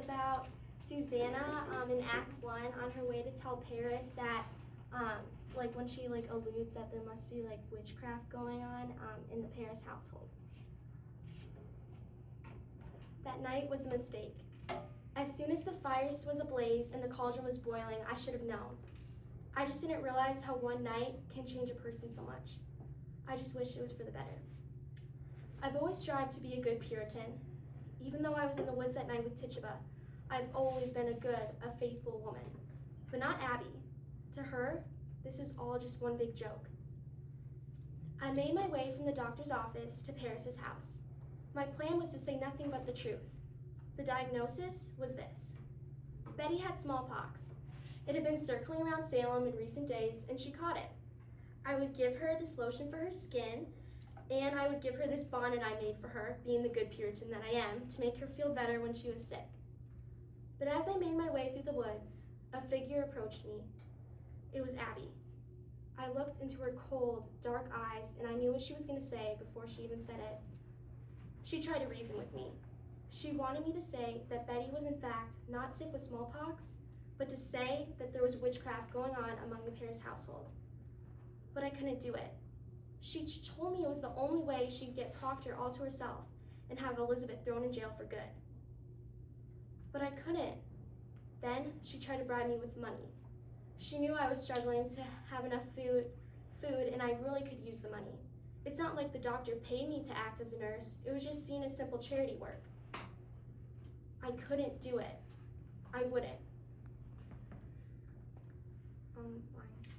about Susanna in Act 1 on her way to tell Paris that, like when she like alludes that there must be like witchcraft going on in the Paris household. That night was a mistake. As soon as the fire was ablaze and the cauldron was boiling, I should have known. I just didn't realize how one night can change a person so much. I just wished it was for the better. I've always strived to be a good Puritan. Even though I was in the woods that night with Tituba, I've always been a faithful woman. But not Abby. To her, this is all just one big joke. I made my way from the doctor's office to Paris's house. My plan was to say nothing but the truth. The diagnosis was this. Betty had smallpox. It had been circling around Salem in recent days, and she caught it. I would give her this lotion for her skin, and I would give her this bonnet I made for her, being the good Puritan that I am, to make her feel better when she was sick. But as I made my way through the woods, a figure approached me. It was Abby. I looked into her cold, dark eyes, and I knew what she was going to say before she even said it. She tried to reason with me. She wanted me to say that Betty was in fact not sick with smallpox, but to say that there was witchcraft going on among the Paris household. But I couldn't do it. She told me it was the only way she'd get Proctor all to herself and have Elizabeth thrown in jail for good. But I couldn't. Then she tried to bribe me with money. She knew I was struggling to have enough food, and I really could use the money. It's not like the doctor paid me to act as a nurse. It was just seen as simple charity work. I couldn't do it. I wouldn't.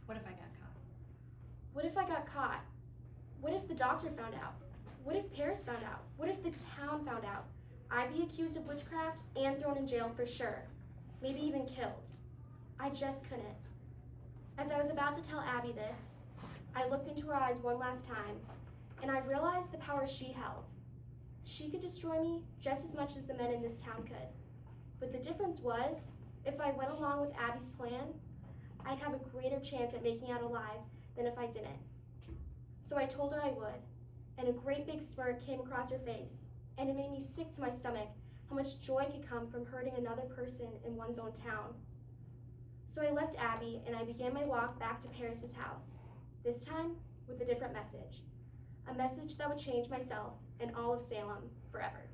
What if I got caught? What if I got caught? What if the doctor found out? What if Paris found out? What if the town found out? I'd be accused of witchcraft and thrown in jail for sure. Maybe even killed. I just couldn't. As I was about to tell Abby this, I looked into her eyes one last time, and I realized the power she held. She could destroy me just as much as the men in this town could. But the difference was, if I went along with Abby's plan, I'd have a greater chance at making it out alive than if I didn't. So I told her I would, and a great big smirk came across her face, and it made me sick to my stomach how much joy could come from hurting another person in one's own town. So I left Abby and I began my walk back to Paris's house, this time with a different message. A message that would change myself and all of Salem forever.